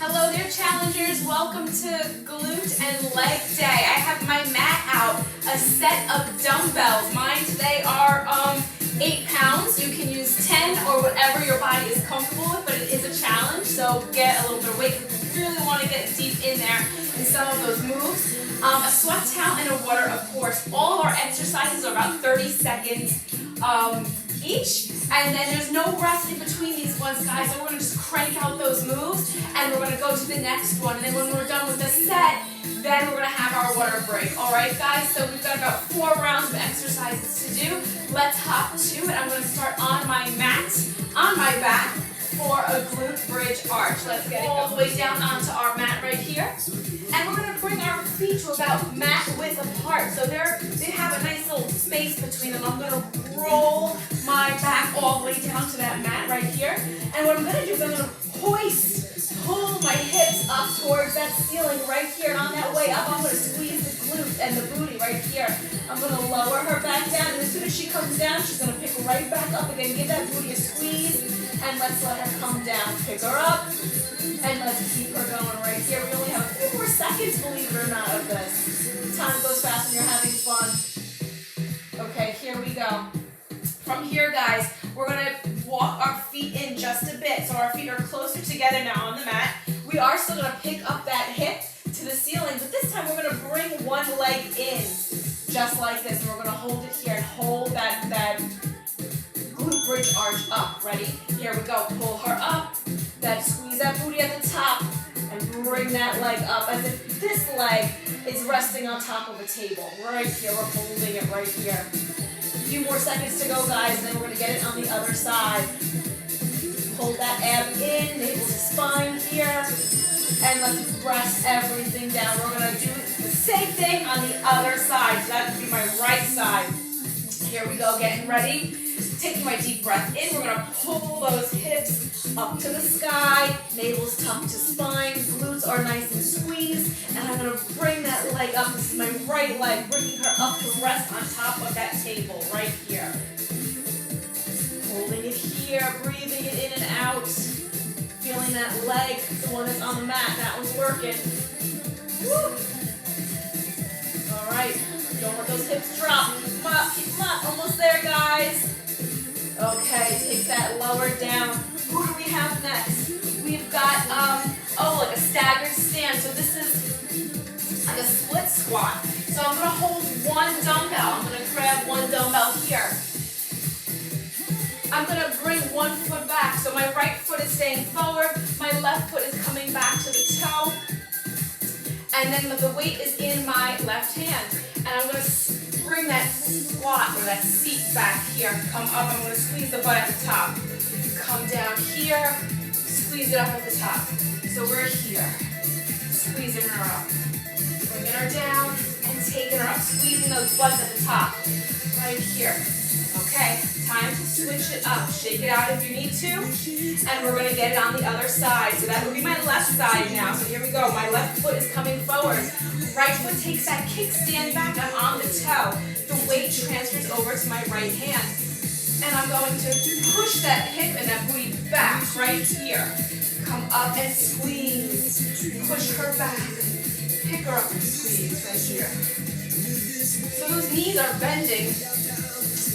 Hello there, challengers. Welcome to glute and leg day. I have my mat out, a set of dumbbells. Mine today are 8 pounds. You can use 10 or whatever your body is comfortable with, but it is a challenge, so get a little bit of weight if you really want to get deep in there in some of those moves. A sweat towel and a water, of course. All of our exercises are about 30 seconds each, and then there's no rest in between these ones, guys, so we're going to just crank out those moves, and we're going to go to the next one, and then when we're done with the set, then we're going to have our water break. Alright, guys, so we've got about 4 rounds of exercises to do. Let's hop to it. I'm going to start on my mat, on my back, for a glute bridge arch. Let's get all the way down onto our mat right here. And we're going to bring our feet to about mat width apart. So they have a nice little space between them. I'm going to roll my back all the way down to that mat right here. And what I'm going to do is I'm going to pull my hips up towards that ceiling right here. And on that way up, I'm going to squeeze the glute and the booty right here. I'm going to lower her back down. And as soon as she comes down, she's going to pick right back up again. Give that booty a squeeze. And let's let her come down. Pick her up. And let's keep her going right here. We only have a few more seconds, believe it or not, of this. Time goes fast when you're having fun. Okay, here we go. From here, guys, we're going to walk our feet in just a bit. So our feet are closer together now on the mat. We are still going to pick up that hip to the ceiling, but this time we're going to bring one leg in, just like this. And we're going to hold it here and hold that glute bridge arch up. Ready? Here we go. Pull her up. Squeeze that booty at the top and bring that leg up as if this leg is resting on top of a table. Right here, we're holding it right here. A few more seconds to go, guys, and then we're going to get it on the other side. Hold that ab in, navel to spine here, and let's press everything down. We're going to do the same thing on the other side. So that would be my right side. Here we go, getting ready. Taking my deep breath in, we're going to pull those hips up to the sky, navel's tucked to spine, glutes are nice and squeezed, and I'm going to bring that leg up. This is my right leg, bringing her up to rest on top of that table right here. Holding it here, breathing it in and out, feeling that leg, the one that's on the mat, that one's working. Woo. All right, don't let those hips drop. Keep them up, almost there, guys. Okay, take that lower down. Who do we have next? We've got, like a staggered stand. So this is like a split squat. So I'm going to hold one dumbbell. I'm going to grab one dumbbell here. I'm going to bring one foot back. So my right foot is staying forward. My left foot is coming back to the toe. And then the weight is in my left hand. And I'm going to bring that squat or that seat back here. Come up. I'm going to squeeze the butt at the top. Come down here. Squeeze it up at the top. So we're here. Squeezing her up. Bringing her down and taking her up. Squeezing those butts at the top. Right here. Okay. Time to switch it up. Shake it out if you need to. And we're going to get it on the other side. So that would be my left side now. So here we go. My left foot is coming forward. Right foot takes that kickstand back. I'm on the toe. The weight transfers over to my right hand. And I'm going to push that hip and that booty back right here. Come up and squeeze. Push her back. Pick her up and squeeze right here. So those knees are bending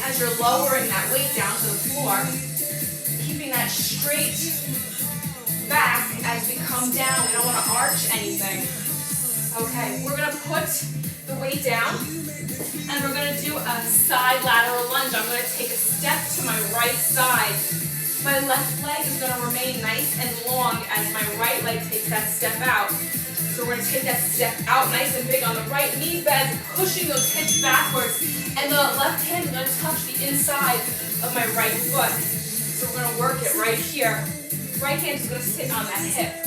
as you're lowering that weight down to the floor. Keeping that straight back as we come down. We don't want to arch anything. Okay, we're going to put the weight down and we're going to do a side lateral lunge. I'm going to take a step to my right side. My left leg is going to remain nice and long as my right leg takes that step out. So we're going to take that step out nice and big on the right knee bend, pushing those hips backwards. And the left hand is going to touch the inside of my right foot. So we're going to work it right here. Right hand is going to sit on that hip.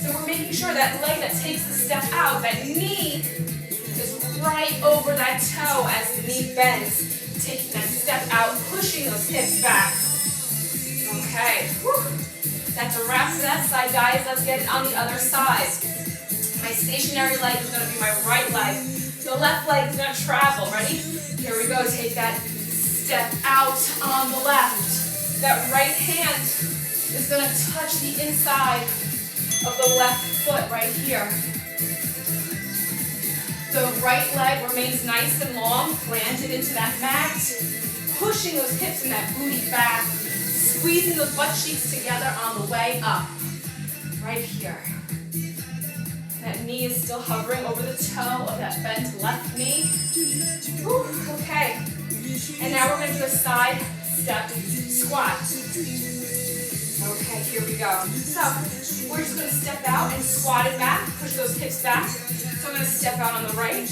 So we're making sure that leg that takes the step out, that knee is right over that toe as the knee bends. Taking that step out, pushing those hips back. Okay. Whew. That's a wrap for that side, guys. Let's get it on the other side. My stationary leg is going to be my right leg. The left leg is going to travel. Ready? Here we go. Take that step out on the left. That right hand is going to touch the inside of the left foot right here. The right leg remains nice and long, planted into that mat. Pushing those hips and that booty back. Squeezing those butt cheeks together on the way up. Right here. That knee is still hovering over the toe of that bent left knee. Whew, okay. And now we're going to do a side step squat. Okay, here we go. So we're just going to step out and squat it back. Push those hips back. So I'm going to step out on the right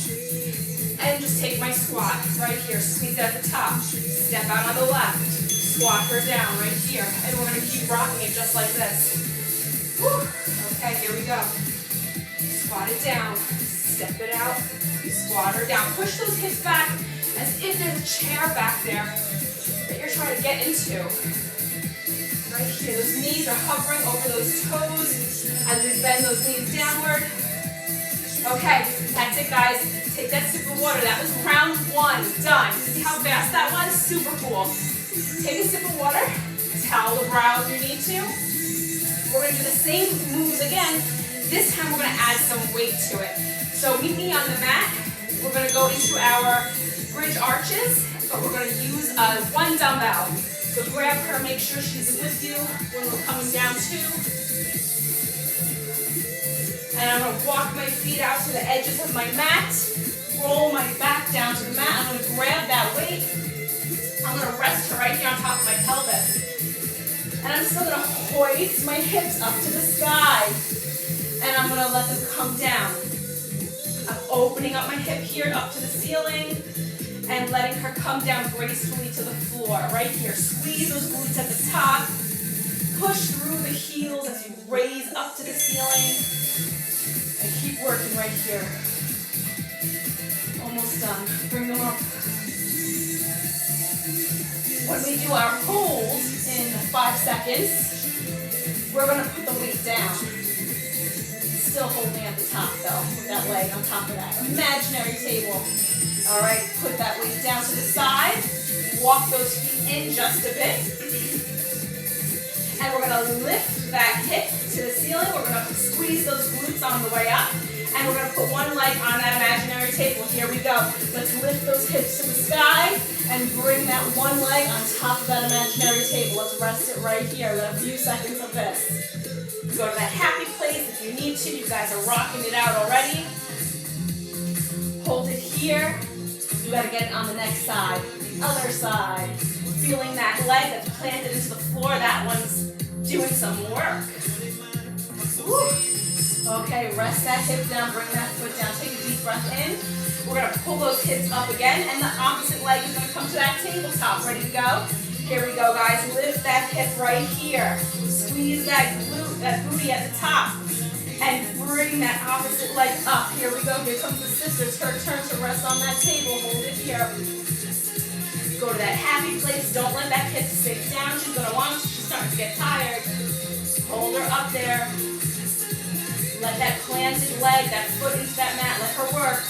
and just take my squat right here. Squeeze at the top. Step out on the left. Squat her down right here. And we're going to keep rocking it just like this. Whew. Okay, here we go. Squat it down. Step it out. Squat her down. Push those hips back as if there's a chair back there that you're trying to get into. Right here. Those knees are hovering over those toes as we bend those knees downward. Okay, that's it, guys. Take that sip of water. That was round 1. Done. See how fast that was? Super cool. Take a sip of water. Towel the brow if you need to. We're going to do the same moves again. This time we're going to add some weight to it. So meet me on the mat. We're going to go into our bridge arches, but we're going to use one dumbbell. So grab her, make sure she's with you when we're coming down too. And I'm going to walk my feet out to the edges of my mat. Roll my back down to the mat. I'm going to grab that weight. I'm going to rest her right here on top of my pelvis. And I'm still going to hoist my hips up to the sky. And I'm going to let them come down. I'm opening up my hip here up to the ceiling and letting her come down gracefully to the floor. Right here. Squeeze those glutes at the top. Push through the heels as you raise up to the ceiling. And keep working right here. Almost done. Bring them up. When we do our hold in 5 seconds, we're going to put the weight down. Still holding at the top though, with that leg on top of that imaginary table. All right, put that weight down to the side. Walk those feet in just a bit. And we're going to lift that hip to the ceiling. We're going to squeeze those glutes on the way up. And we're going to put one leg on that imaginary table. Here we go. Let's lift those hips to the sky and bring that one leg on top of that imaginary table. Let's rest it right here. Let a few seconds of this. Go to that happy place if you need to. You guys are rocking it out already. Hold it here. You got to get it on the next side. The other side. Feeling that leg that's planted into the floor. That one's doing some work. Woo. Okay, rest that hip down, bring that foot down. Take a deep breath in. We're going to pull those hips up again, and the opposite leg is going to come to that tabletop. Ready to go? Here we go, guys. Lift that hip right here. Squeeze that glute, that booty at the top, and bring that opposite leg up. Here we go. Here comes the sister. It's her turn to rest on that table. Hold it here. Go to that happy place. Don't let that hip sink down. She's going to want to. She's starting to get tired. Hold her up there. Let that planted leg, that foot into that mat, let her work.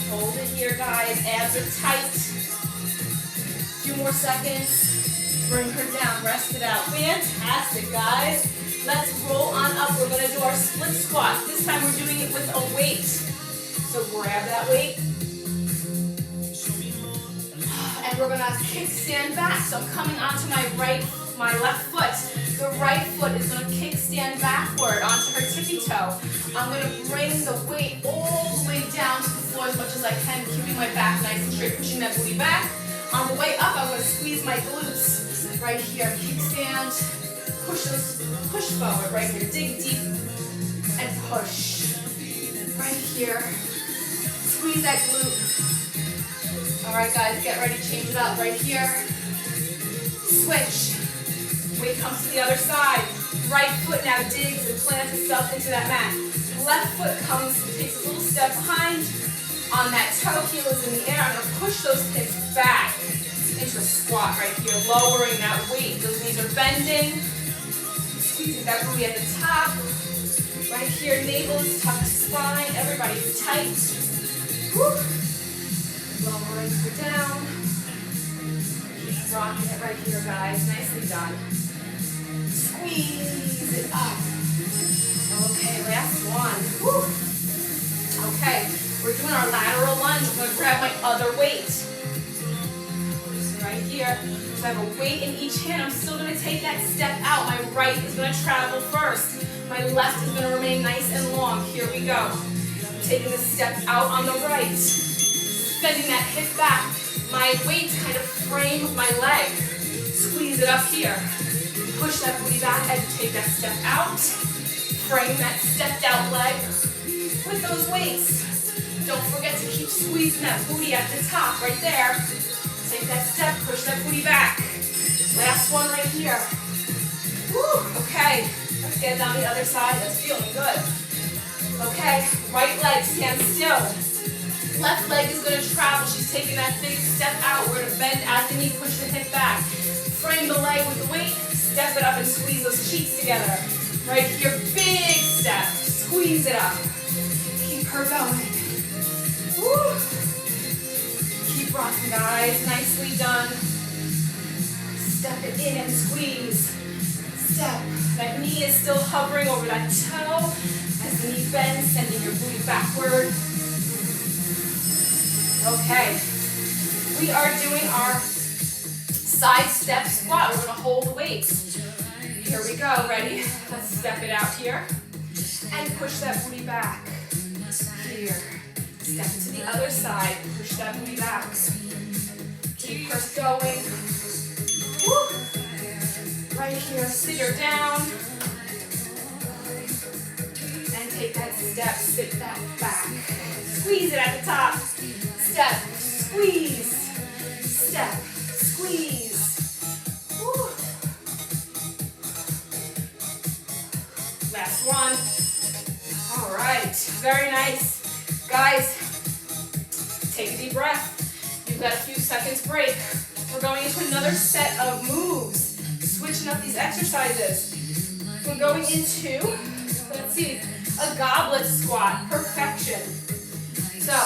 Hold it here, guys. Abs are tight. A few more seconds. Bring her down. Rest it out. Fantastic, guys. Let's roll on up. We're going to do our split squat. This time we're doing it with a weight. So grab that weight. And we're going to kickstand back. So I'm coming onto my left foot. The right foot is going to kickstand backward onto her tippy toe. I'm going to bring the weight all the way down to the floor as much as I can, keeping my back nice and straight, pushing that booty back. On the way up, I'm going to squeeze my glutes right here. Kickstand, push forward right here. Dig deep and push. Right here. Squeeze that glute. All right, guys, get ready. Change it up right here. Switch. Weight comes to the other side. Right foot now digs and plants itself into that mat. Left foot comes, takes a little step behind. On that toe, heel is in the air. I'm going to push those hips back into a squat right here, lowering that weight. Those knees are bending. Squeezing that booty at the top. Right here, navel is tucked, spine. Everybody's tight. Woo. Lowering her down. Keep rocking it right here, guys. Nicely done. Squeeze it up. lunge, I'm going to grab my other weight. Right here. So I have a weight in each hand. I'm still going to take that step out. My right is going to travel first. My left is going to remain nice and long. Here we go. Taking the step out on the right. Bending that hip back. My weights kind of frame my leg. Squeeze it up here. Push that booty back and take that step out. Frame that stepped out leg with those weights. Don't forget to keep squeezing that booty at the top, right there. Take that step, push that booty back. Last one right here. Woo, okay. Let's get down the other side. That's feeling good. Okay, right leg, stand still. Left leg is going to travel. She's taking that big step out. We're going to bend at the knee, push the hip back. Frame the leg with the weight. Step it up and squeeze those cheeks together. Right here, big step. Squeeze it up. Keep her going. Woo. Keep rocking, guys. Nicely done. Step it in and squeeze. Step. That knee is still hovering over that toe. As the knee bends, sending your booty backward. Okay. We are doing our side step squat. We're going to hold the weights. Here we go. Ready? Let's step it out here. And push that booty back. Here. Step it to the other side. Push that booty back. Keep her going. Woo. Right here. Sit her down. And take that step. Sit that back. Squeeze it at the top. Step. Squeeze. Step. Squeeze. Woo. Last one. All right. Very nice. Guys, take a deep breath. You've got a few seconds break. We're going into another set of moves. Switching up these exercises. We're going into, let's see, a goblet squat. Perfection. So,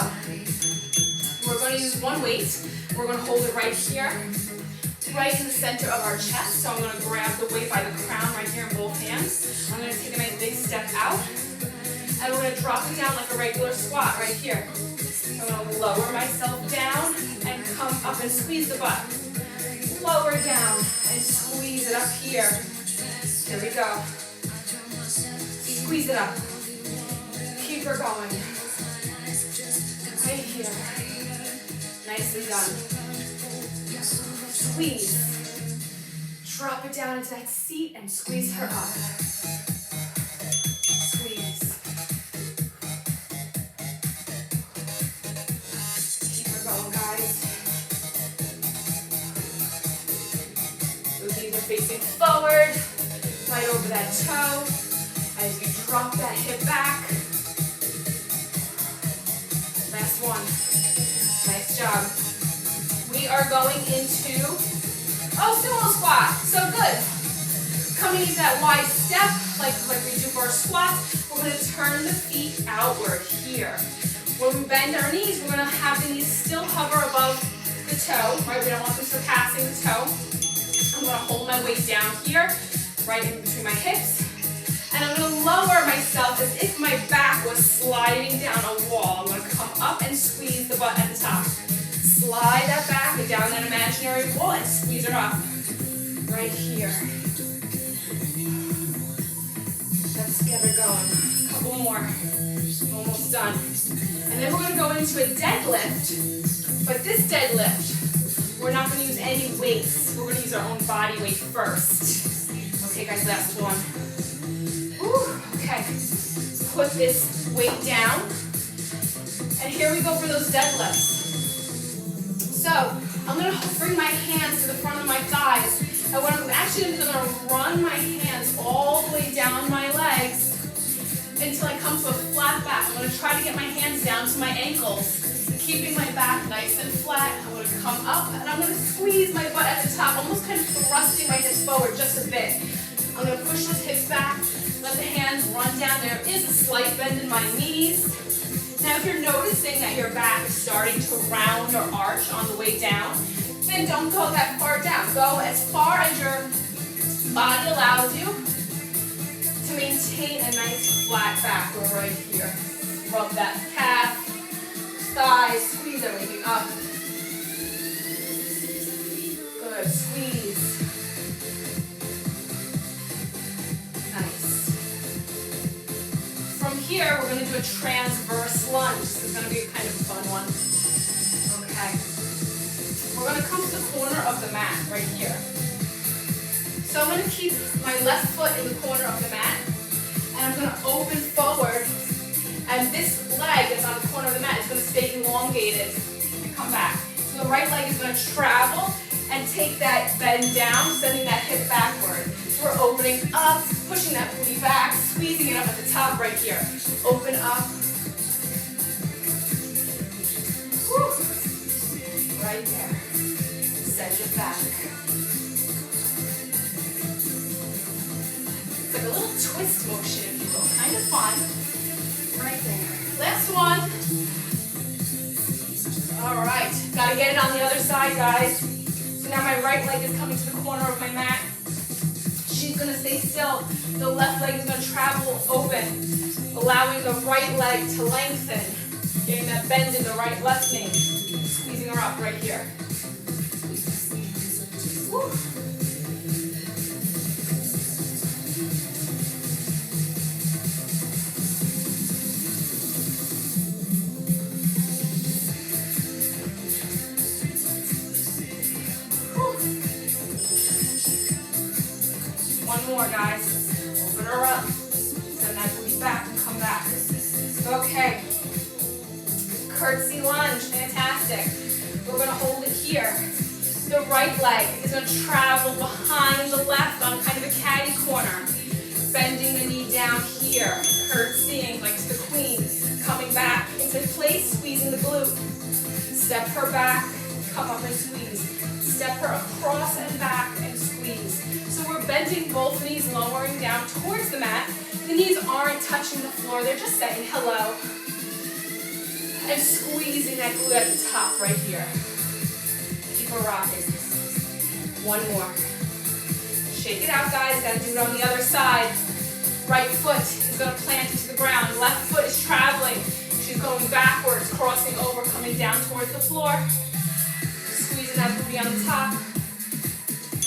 we're going to use one weight. We're going to hold it right here, right in the center of our chest. So I'm going to grab the weight by the crown right here in both hands. I'm going to take a nice big step out. And we're going to drop it down like a regular squat right here. I'm going to lower myself down and come up and squeeze the butt. Lower down and squeeze it up here. Here we go. Squeeze it up. Keep her going. Right here. Nicely done. Squeeze. Drop it down into that seat and squeeze her up. Squeeze. Keep her going, guys. Those knees are facing forward, right over that toe. As you drop that hip back. Last one. Nice job. We are going into, sumo squat. So good. Coming into that wide step, like we do for our squats, we're going to turn the feet outward here. When we bend our knees, we're going to have the knees still hover above the toe, right? We don't want them surpassing the toe. I'm going to hold my weight down here, right in between my hips. And I'm going to lower myself as if my back was sliding down a wall. I'm going to come up and squeeze the butt at the top. Slide that back and down that imaginary wall and squeeze her up. Right here. Let's get her going. A couple more. Almost done. And then we're going to go into a deadlift. But this deadlift, we're not going to use any weights. We're going to use our own body weight first. Okay, guys, last one. Whew, okay. Put this weight down. And here we go for those deadlifts. So, I'm going to bring my hands to the front of my thighs. And what I'm actually going to do is I'm going to run my hands all the way down my legs until I come to a flat back. I'm going to try to get my hands down to my ankles, keeping my back nice and flat. I'm going to come up and I'm going to squeeze my butt at the top, almost kind of thrusting my hips forward just a bit. I'm going to push those hips back, let the hands run down. There is a slight bend in my knees. Now, if you're noticing that your back is starting to round or arch on the way down, then don't go that far down. Go as far as your body allows you to maintain a nice flat back. We're right here. Rub that calf, thighs, squeeze squeeze everything up. Good, squeeze. Nice. From here, we're going to do a transverse lunge. This is going to be kind of a fun one. Okay. We're going to come to the corner of the mat right here. So I'm going to keep my left foot in the corner of the mat, and I'm going to open forward, and this leg that's on the corner of the mat is going to stay elongated and come back. So the right leg is going to travel and take that bend down, sending that hip backward. So we're opening up, pushing that booty back, squeezing it up at the top right here. Open up. Whew. Right there. Send it back. It's like a little twist motion, if you will. Kind of fun. Right there. Last one. All right. Got to get it on the other side, guys. So now my right leg is coming to the corner of my mat. She's going to stay still. The left leg is going to travel open, allowing the right leg to lengthen, getting that bend in the right left knee. Squeezing her up right here. Woo. One more, guys. Open her up. Send that booty back and come back. Okay. Curtsy lunge. Fantastic. We're going to hold it here. The right leg is going to travel behind the left on kind of a caddy corner. Bending the knee down here. Curtsying like to the queen. Coming back into place, squeezing the glute. Step her back. Come up and squeeze. Step her across and back and squeeze. So we're bending both knees, lowering down towards the mat. The knees aren't touching the floor, they're just saying hello. And squeezing that glute at the top right here. Keep her rocking. One more. Shake it out, guys. Gotta do it on the other side. Right foot is gonna plant into the ground. Left foot is traveling. She's going backwards, crossing over, coming down towards the floor. Squeezing that booty on the top.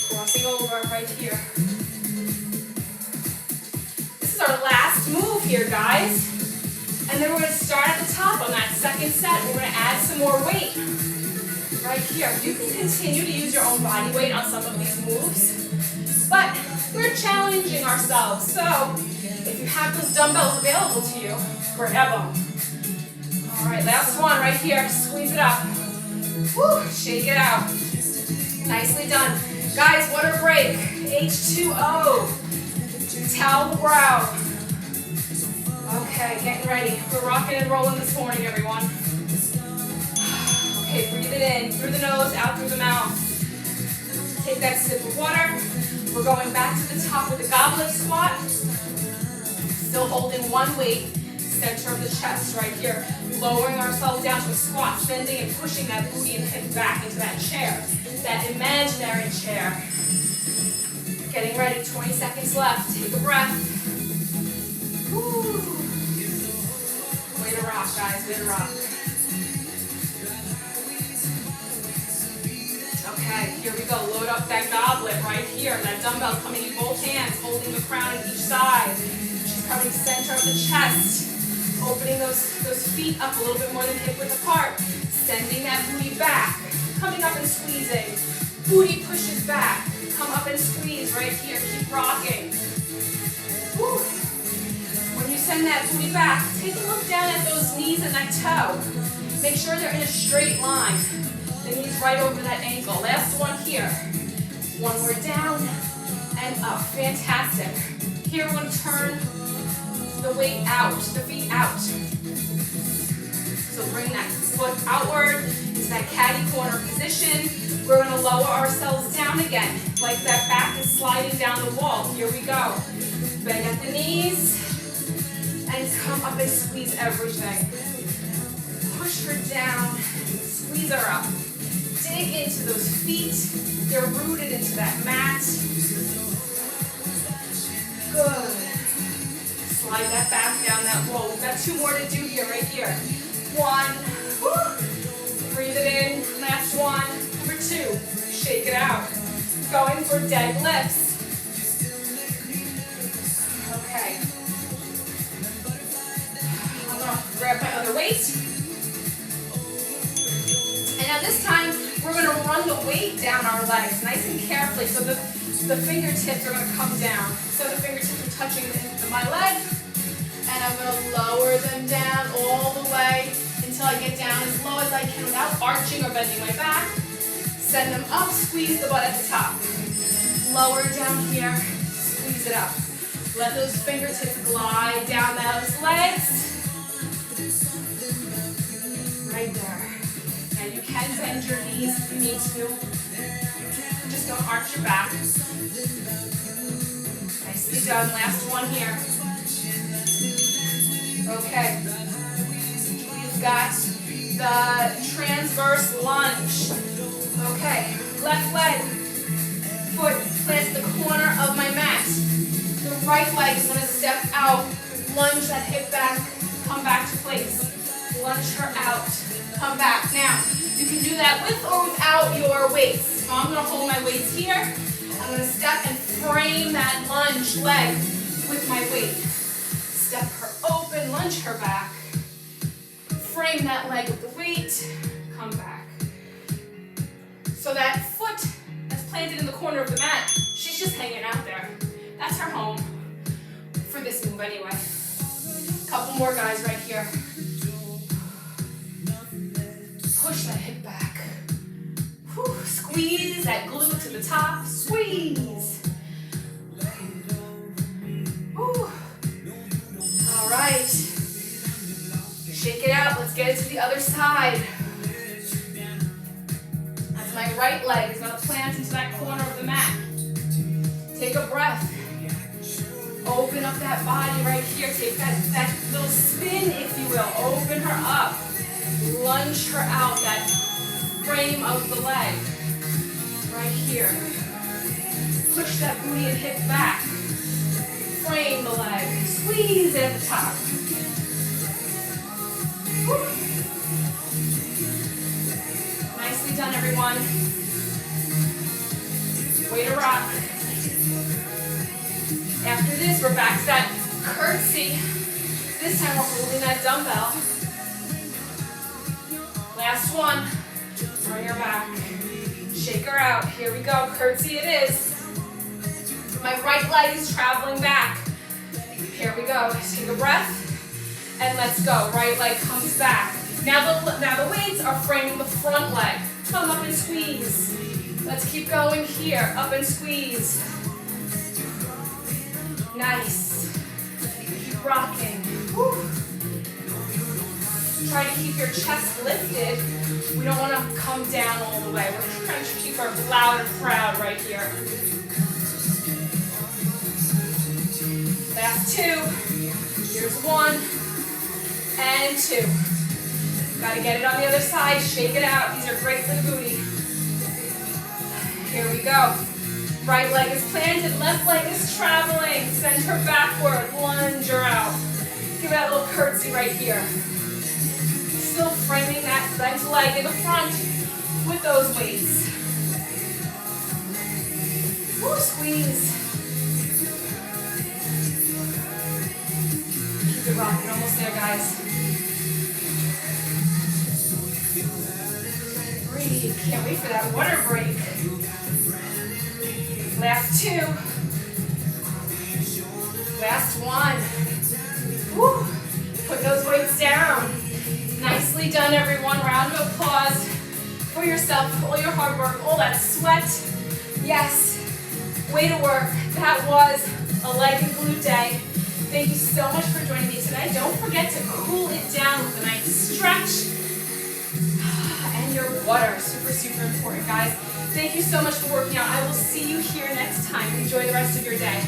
Crossing over right here. This is our last move here, guys. And then we're going to start at the top on that second set. We're going to add some more weight right here. You can continue to use your own body weight on some of these moves, but we're challenging ourselves. So if you have those dumbbells available to you, grab them. All right, last one right here. Squeeze it up. Woo, shake it out. Nicely done. Guys, water break. H2O. Towel the brow. Okay, getting ready. We're rocking and rolling this morning, everyone. Okay, breathe it in through the nose, out through the mouth. Take that sip of water. We're going back to the top of the goblet squat. Still holding one weight, center of the chest right here. Lowering ourselves down to a squat, bending and pushing that booty and hip back into that chair, that imaginary chair. Getting ready, 20 seconds left. Take a breath. Woo. Way to rock, guys, way to rock. Okay, here we go. Load up that goblet right here. That dumbbell coming in both hands, holding the crown on each side. She's coming center of the chest. Opening those feet up a little bit more than hip width apart. Sending that booty back. Coming up and squeezing. Booty pushes back. Come up and squeeze right here. Keep rocking. Woo. When you send that booty back, take a look down at those knees and that toe. Make sure they're in a straight line. The knees right over that ankle. Last one here. One more down and up. Fantastic. Here we're going to turn the weight out, the feet out. So bring that foot outward into that caddy corner position. We're going to lower ourselves down again, like that back is sliding down the wall. Here we go. Bend at the knees and come up and squeeze everything. Push her down, squeeze her up. Dig into those feet. They're rooted into that mat. Good. Slide that back down that wall. We've got two more to do here, right here. One, woo, Breathe it in. Last one. Number 2. Shake it out. Going for deadlifts. Okay. I'm going to grab my other weight. And now this time, we're going to run the weight down our legs nice and carefully so the fingertips are going to come down. So the fingertips are touching my leg. And I'm going to lower them down all the way until I get down as low as I can without arching or bending my back. Send them up, squeeze the butt at the top. Lower down here, squeeze it up. Let those fingertips glide down those legs. Right there. Now you can bend your knees if you need to. Just don't arch your back. Nicely done. Last one here. Okay. We've got the transverse lunge. Okay. Left leg. Foot plants the corner of my mat. The right leg is going to step out. Lunge that hip back. Come back to place. Lunge her out. Come back. Now, you can do that with or without your weights. So I'm going to hold my weights here. I'm going to step and frame that lunge leg with my weight. Step her open, lunge her back. Frame that leg with the weight. Come back. So that foot that's planted in the corner of the mat, she's just hanging out there. That's her home for this move anyway. Couple more guys right here. Push that hip back. Whew. Squeeze that glute to the top. Squeeze. Whew. All right. Shake it out. Let's get it to the other side. As my right leg is going to plant into that corner of the mat. Take a breath. Open up that body right here. Take that little spin, if you will. Open her up. Lunge her out, that frame of the leg. Right here. Push that booty and hip back. Frame the leg. Squeeze it at the top. Whew. Nicely done, everyone. Way to rock. After this, we're back to that curtsy. This time we're holding that dumbbell. Last one. Bring her back. Shake her out. Here we go. Curtsy it is. My right leg is traveling back. Here we go. Take a breath. And let's go. Right leg comes back. Now the weights are framing the front leg. Come up and squeeze. Let's keep going here. Up and squeeze. Nice. Keep rocking. Woo. Try to keep your chest lifted. We don't want to come down all the way. We're trying to keep our loud and proud right here. Last 2. Here's 1 and 2. Got to get it on the other side. Shake it out. These are great for the booty. Here we go. Right leg is planted. Left leg is traveling. Send her backward. Lunge her out. Give that little curtsy right here. Still framing that bent leg in the front with those weights. Woo, squeeze. Keep it rocking. Almost there, guys. Breathe. Can't wait for that water break. Last 2. Last 1. Woo. Put those weights down. Nicely done, everyone. Round of applause for yourself, for all your hard work, all that sweat. Yes, way to work. That was a leg and glute day. Thank you so much for joining me today. Don't forget to cool it down with a nice stretch and your water. Super, super important, guys. Thank you so much for working out. I will see you here next time. Enjoy the rest of your day.